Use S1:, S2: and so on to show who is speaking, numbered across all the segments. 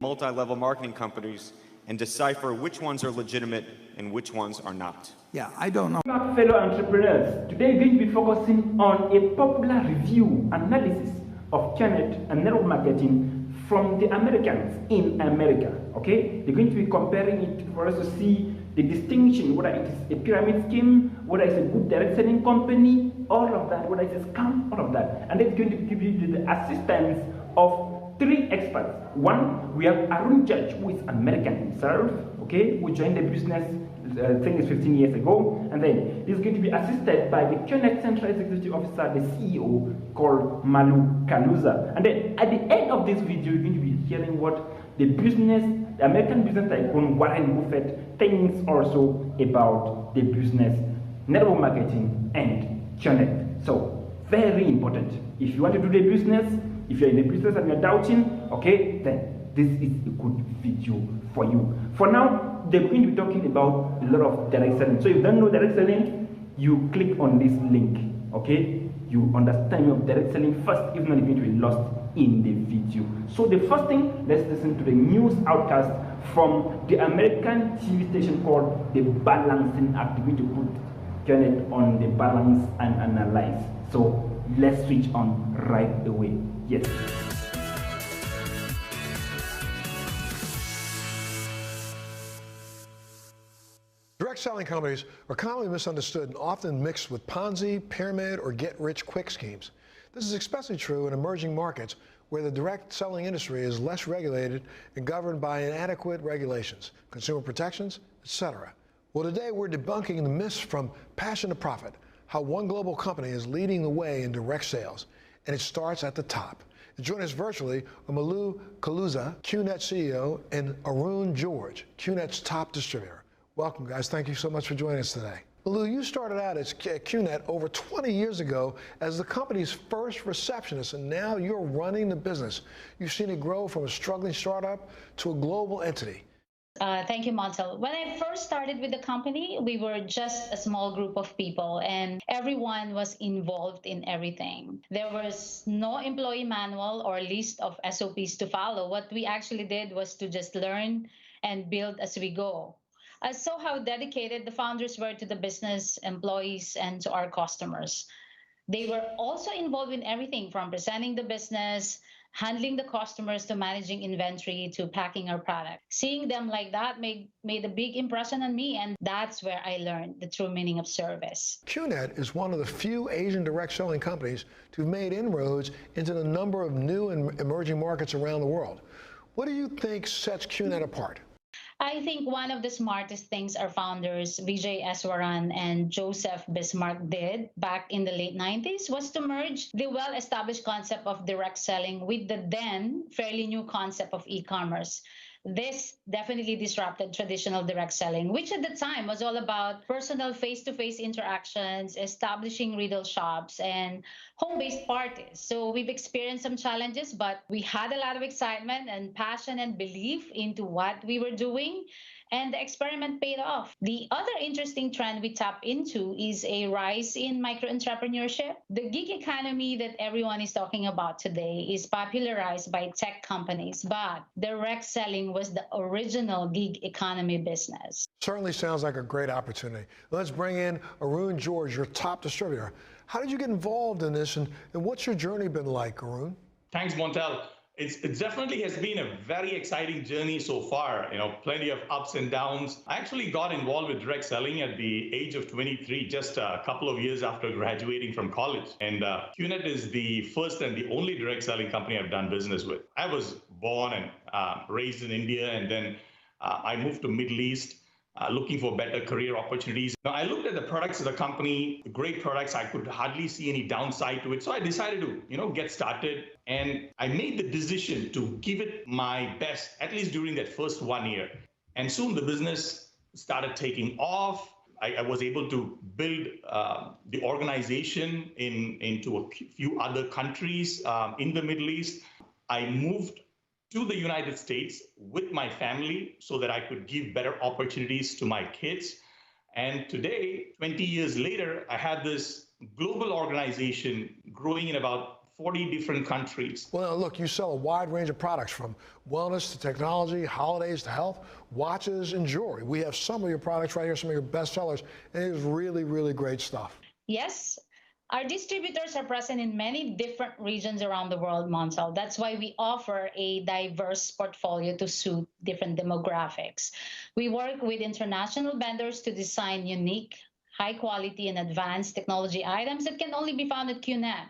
S1: multi-level marketing companies and decipher which ones are legitimate and which ones are not.
S2: Yeah, I don't know.
S3: Fellow entrepreneurs, today we're going to be focusing on a popular review analysis of Qnet and network marketing from the Americans in America. Okay, they're going to be comparing it for us to see the distinction, whether it is a pyramid scheme, whether it's a good direct selling company, all of that, whether it's a scam, all of that. And it's going to give you the assistance of 3 experts. One, we have Arun Judge, who is American himself, okay, who joined the business, I think it's 15 years ago. And then he's going to be assisted by the Qnet Central Executive Officer, the CEO, called Malu Kaluza. And then at the end of this video, you're going to be hearing what the American business tycoon Warren Buffett thinks also about the business, network marketing, and Qnet. So, very important. If you want to do the business, if you're in the business and you're doubting, okay, then this is a good video for you. For now, they're going to be talking about a lot of direct selling. So if you don't know direct selling, you click on this link, okay? You understand of direct selling first, if not, you're going to be lost in the video. So the first thing, let's listen to the news outcast from the American TV station called The Balancing Act. We're going to put Qnet on the balance and analyze. So let's switch on right away. Yes.
S4: Direct selling companies are commonly misunderstood and often mixed with Ponzi, pyramid, or get-rich-quick schemes. This is especially true in emerging markets where the direct selling industry is less regulated and governed by inadequate regulations, consumer protections, etc. Well, today we're debunking the myths from passion to profit, how one global company is leading the way in direct sales, and it starts at the top. And join us virtually are Malu Kaluza, Qnet CEO, and Arun George, Qnet's top distributor. Welcome, guys. Thank you so much for joining us today. Malu, you started out at Qnet over 20 years ago as the company's first receptionist, and now you're running the business. You've seen it grow from a struggling startup to a global entity.
S5: Thank you, Montel. When I first started with the company, we were just a small group of people and everyone was involved in everything. There was no employee manual or list of SOPs to follow. What we actually did was to just learn and build as we go. I saw how dedicated the founders were to the business, employees, and to our customers. They were also involved in everything from presenting the business, handling the customers, to managing inventory, to packing our product. Seeing them like that made a big impression on me, and that's where I learned the true meaning of service.
S4: Qnet is one of the few Asian direct selling companies to have made inroads into the number of new and emerging markets around the world. What do you think sets Qnet apart?
S5: I think one of the smartest things our founders, Vijay Eswaran and Joseph Bismarck, did back in the late 90s was to merge the well-established concept of direct selling with the then fairly new concept of e-commerce. This definitely disrupted traditional direct selling, which at the time was all about personal face-to-face interactions, establishing retail shops, and home-based parties. So we've experienced some challenges, but we had a lot of excitement and passion and belief into what we were doing, and the experiment paid off. The other interesting trend we tap into is a rise in micro-entrepreneurship. The gig economy that everyone is talking about today is popularized by tech companies, but direct selling was the original gig economy business.
S4: Certainly sounds like a great opportunity. Let's bring in Arun George, your top distributor. How did you get involved in this, and what's your journey been like, Arun?
S6: Thanks, Montel. It definitely has been a very exciting journey so far. Plenty of ups and downs. I actually got involved with direct selling at the age of 23, just a couple of years after graduating from college. And Qnet is the first and the only direct selling company I've done business with. I was born and raised in India, and then I moved to Middle East. Looking for better career opportunities. Now, I looked at the products of the company, great products. I could hardly see any downside to it. So I decided to, get started. And I made the decision to give it my best, at least during that first 1 year. And soon the business started taking off. I was able to build the organization into a few other countries in the Middle East. I moved to the United States with my family so that I could give better opportunities to my kids. And today, 20 years later, I have this global organization growing in about 40 different countries.
S4: Well, look, you sell a wide range of products from wellness to technology, holidays to health, watches and jewelry. We have some of your products right here, some of your best sellers, and it is really, really great stuff.
S5: Yes, our distributors are present in many different regions around the world, Montel. That's why we offer a diverse portfolio to suit different demographics. We work with international vendors to design unique, high quality, and advanced technology items that can only be found at Qnet.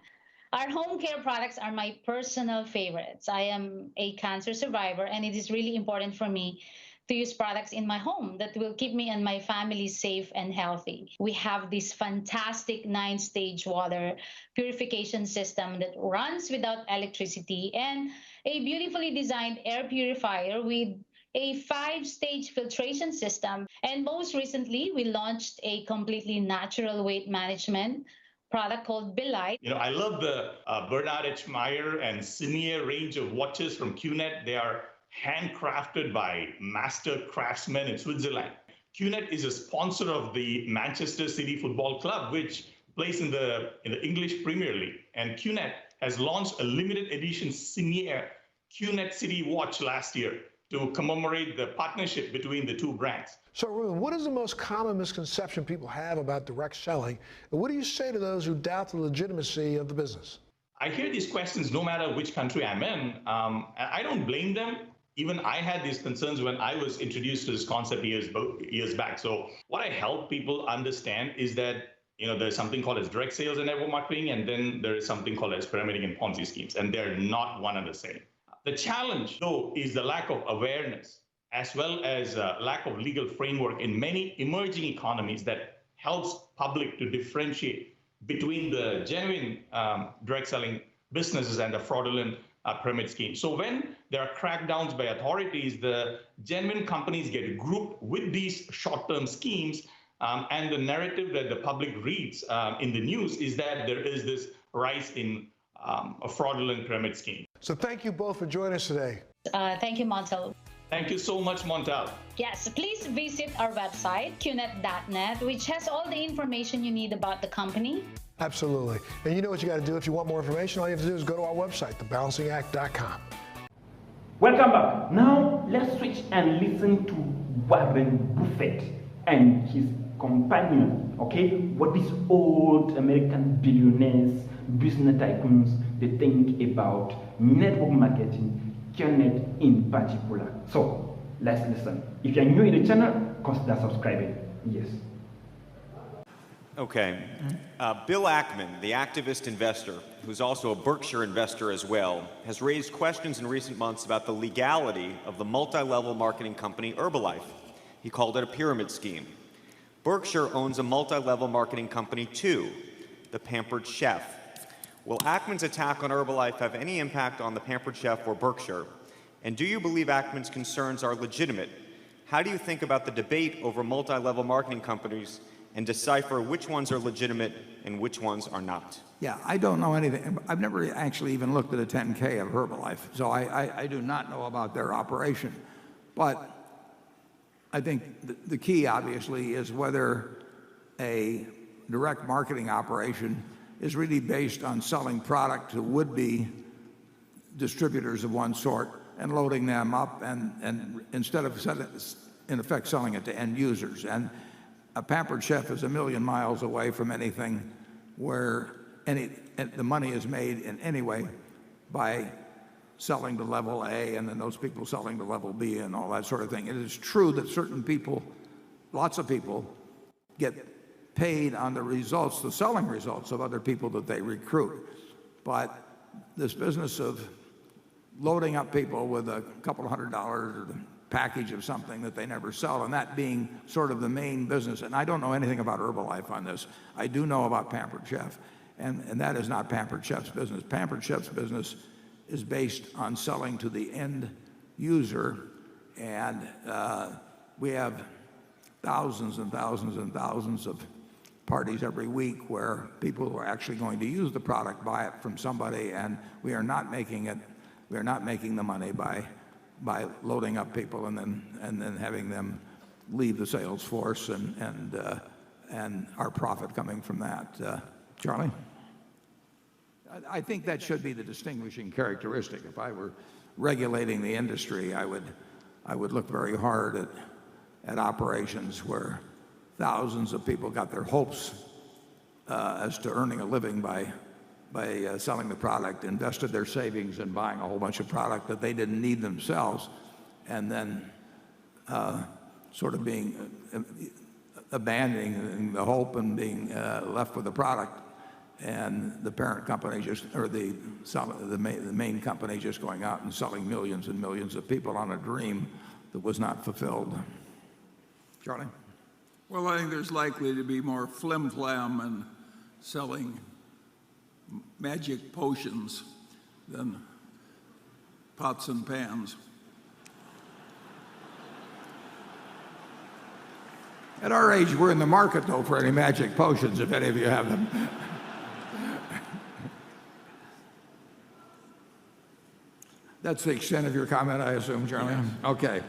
S5: Our home care products are my personal favorites. I am a cancer survivor, and it is really important for me to use products in my home that will keep me and my family safe and healthy. We have this fantastic 9-stage water purification system that runs without electricity and a beautifully designed air purifier with a 5-stage filtration system. And most recently, we launched a completely natural weight management product called Belite.
S6: I love the Bernard H. Meyer and Senior range of watches from Qnet. They are handcrafted by master craftsmen in Switzerland. Qnet is a sponsor of the Manchester City Football Club, which plays in the English Premier League. And Qnet has launched a limited edition Senior Qnet City watch last year to commemorate the partnership between the two brands.
S4: So, Arun, what is the most common misconception people have about direct selling? And what do you say to those who doubt the legitimacy of the business?
S6: I hear these questions no matter which country I'm in. I don't blame them. Even I had these concerns when I was introduced to this concept years back. So what I help people understand is that there's something called as direct sales and network marketing, and then there is something called as pyramiding and Ponzi schemes, and they're not one and the same. The challenge, though, is the lack of awareness as well as lack of legal framework in many emerging economies that helps public to differentiate between the genuine direct selling businesses and the fraudulent pyramid schemes. So when there are crackdowns by authorities, the genuine companies get grouped with these short-term schemes, and the narrative that the public reads in the news is that there is this rise in a fraudulent pyramid scheme.
S4: So thank you both for joining us today.
S5: Thank you, Montel.
S6: Thank you so much, Montel.
S5: Yes, please visit our website, qnet.net, which has all the information you need about the company.
S4: Absolutely. And you know what you got to do if you want more information. All you have to do is go to our website, thebalancingact.com.
S3: Welcome back. Now let's switch and listen to Warren Buffett and his companion. Okay, what these old American billionaires, business tycoons, they think about network marketing, Qnet in particular. So let's listen. If you're new in the channel, consider subscribing. Yes.
S1: Okay. Bill Ackman, the activist investor, who's also a Berkshire investor as well, has raised questions in recent months about the legality of the multi-level marketing company Herbalife. He called it a pyramid scheme. Berkshire owns a multi-level marketing company too, the Pampered Chef. Will Ackman's attack on Herbalife have any impact on the Pampered Chef or Berkshire? And do you believe Ackman's concerns are legitimate? How do you think about the debate over multi-level marketing companies and decipher which ones are legitimate and which ones are not?
S2: Yeah, I don't know anything. I've never actually even looked at a 10K of Herbalife, so I do not know about their operation. But I think the key, obviously, is whether a direct marketing operation is really based on selling product to would-be distributors of one sort and loading them up, and instead of, in effect, selling it to end users. And a Pampered Chef is a million miles away from anything where the money is made in any way by selling to level A and then those people selling to level B and all that sort of thing. It is true that certain people, lots of people, get paid on the results, the selling results of other people that they recruit. But this business of loading up people with a couple of $100 or the package of something that they never sell, and that being sort of the main business. And I don't know anything about Herbalife on this. I do know about Pampered Chef, and that is not Pampered Chef's business. Pampered Chef's business is based on selling to the end user, and we have thousands and thousands and thousands of parties every week where people who are actually going to use the product buy it from somebody, and we are not making the money by loading up people and then having them leave the sales force and our profit coming from that. Charlie? I think that should be the distinguishing characteristic. If I were regulating the industry, I would look very hard at operations where thousands of people got their hopes as to earning a living by selling the product, invested their savings in buying a whole bunch of product that they didn't need themselves, and then sort of being abandoning the hope and being left with the product, and the parent company just, or the main company just going out and selling millions and millions of people on a dream that was not fulfilled. Charlie?
S7: Well, I think there's likely to be more flim-flam and selling magic potions than pots and pans.
S2: At our age, we're in the market, though, for any magic potions, if any of you have them. That's the extent of your comment, I assume, Charlie?
S7: Yeah.
S2: Okay.